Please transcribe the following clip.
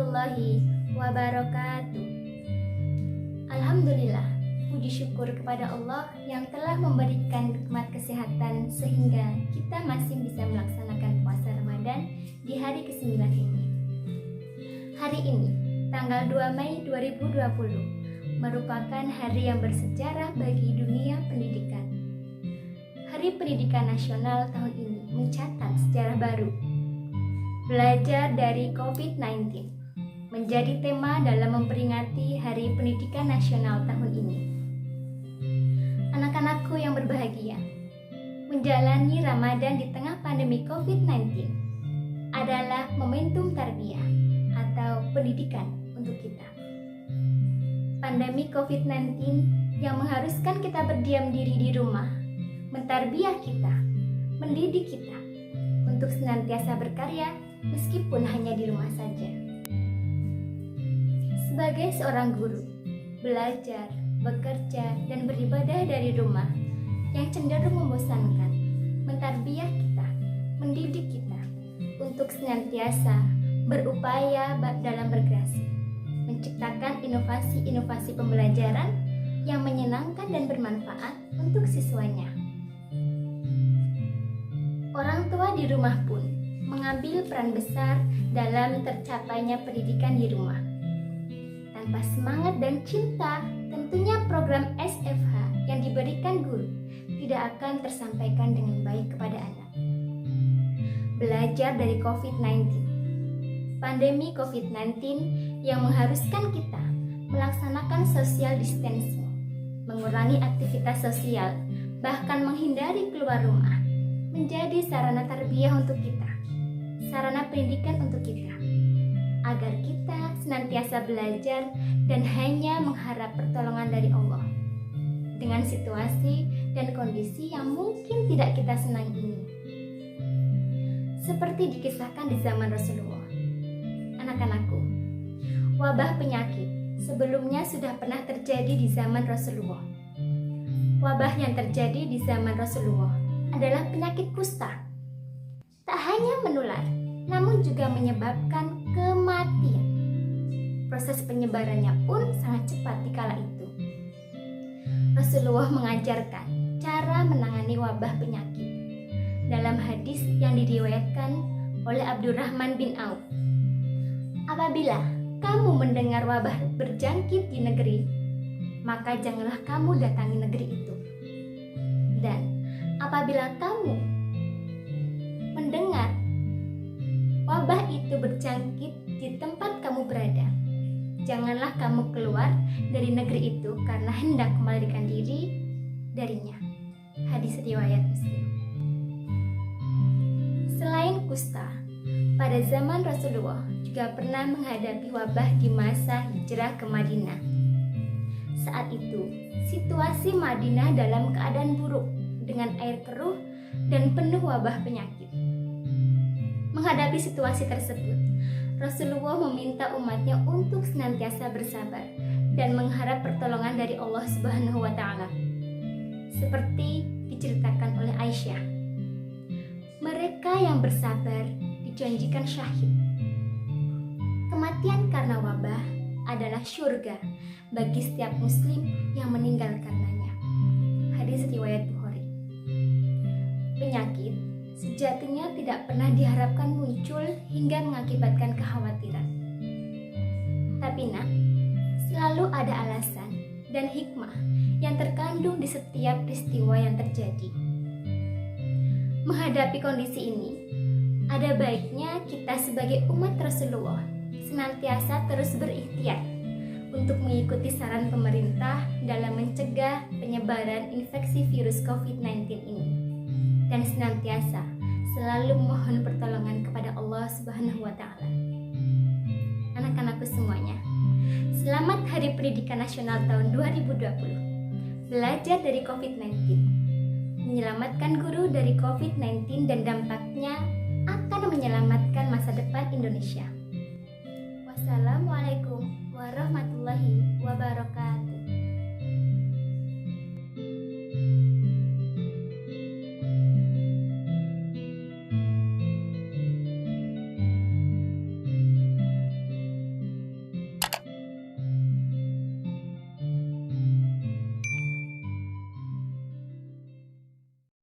warahmatullahi wabarakatuh. Alhamdulillah, puji syukur kepada Allah yang telah memberikan nikmat kesehatan sehingga kita masih bisa melaksanakan puasa Ramadan di hari ke-9 ini. Hari ini, tanggal 2 Mei 2020, merupakan hari yang bersejarah bagi dunia pendidikan. Hari Pendidikan Nasional tahun ini mencatat sejarah baru. Belajar dari COVID-19 menjadi tema dalam memperingati Hari Pendidikan Nasional tahun ini. Anak-anakku yang berbahagia, menjalani Ramadan di tengah pandemi COVID-19 adalah momentum tarbiyah atau pendidikan untuk kita. Pandemi COVID-19 yang mengharuskan kita berdiam diri di rumah, mentarbiyah kita, mendidik kita untuk senantiasa berkarya meskipun hanya di rumah saja. Sebagai seorang guru, belajar, bekerja, dan beribadah dari rumah yang cenderung membosankan, mentarbiyah kita, mendidik kita untuk senantiasa berupaya dalam berkreasi, menciptakan inovasi-inovasi pembelajaran yang menyenangkan dan bermanfaat untuk siswanya. Orang tua di rumah pun mengambil peran besar dalam tercapainya pendidikan di rumah. Tanpa semangat dan cinta, tentunya program SFH yang diberikan guru tidak akan tersampaikan dengan baik kepada anak. Belajar dari COVID-19. Pandemi COVID-19 yang mengharuskan kita melaksanakan social distancing, mengurangi aktivitas sosial, bahkan menghindari keluar rumah, menjadi sarana tarbiyah untuk kita, sarana pendidikan untuk kita, agar kita senantiasa belajar dan hanya mengharap pertolongan dari Allah dengan situasi dan kondisi yang mungkin tidak kita senangi ini. Seperti dikisahkan di zaman Rasulullah. Anak-anakku, wabah penyakit sebelumnya sudah pernah terjadi di zaman Rasulullah. Wabah yang terjadi di zaman Rasulullah adalah penyakit kusta. Tak hanya menular, namun juga menyebabkan kematian. Proses penyebarannya pun sangat cepat di kala itu. Rasulullah mengajarkan cara menangani wabah penyakit dalam hadis yang diriwayatkan oleh Abdurrahman bin Auf. Apabila kamu mendengar wabah berjangkit di negeri, maka janganlah kamu datangi negeri itu. Dan apabila kamu mendengar wabah itu berjangkit di tempat kamu berada, janganlah kamu keluar dari negeri itu karena hendak melarikan diri darinya. Hadis riwayat Muslim. Selain kusta, pada zaman Rasulullah juga pernah menghadapi wabah di masa hijrah ke Madinah. Saat itu, situasi Madinah dalam keadaan buruk dengan air keruh dan penuh wabah penyakit. Menghadapi situasi tersebut, Rasulullah meminta umatnya untuk senantiasa bersabar dan mengharap pertolongan dari Allah Subhanahu wa Ta'ala. Seperti diceritakan oleh Aisyah, mereka yang bersabar dijanjikan syahid. Kematian karena wabah adalah syurga bagi setiap muslim yang meninggal karenanya. Hadis riwayat Bukhari. Penyakit sejatinya tidak pernah diharapkan muncul hingga mengakibatkan kekhawatiran. Tapi selalu ada alasan dan hikmah yang terkandung di setiap peristiwa yang terjadi. Menghadapi kondisi ini, ada baiknya kita sebagai umat Rasulullah senantiasa terus berikhtiar untuk mengikuti saran pemerintah dalam mencegah penyebaran infeksi virus COVID-19 ini, dan senantiasa selalu mohon pertolongan kepada Allah Subhanahu wa Ta'ala. Anak-anakku semuanya, selamat Hari Pendidikan Nasional tahun 2020. Belajar dari COVID-19, menyelamatkan guru dari COVID-19 dan dampaknya akan menyelamatkan masa depan Indonesia. Wassalamualaikum warahmatullahi wabarakatuh.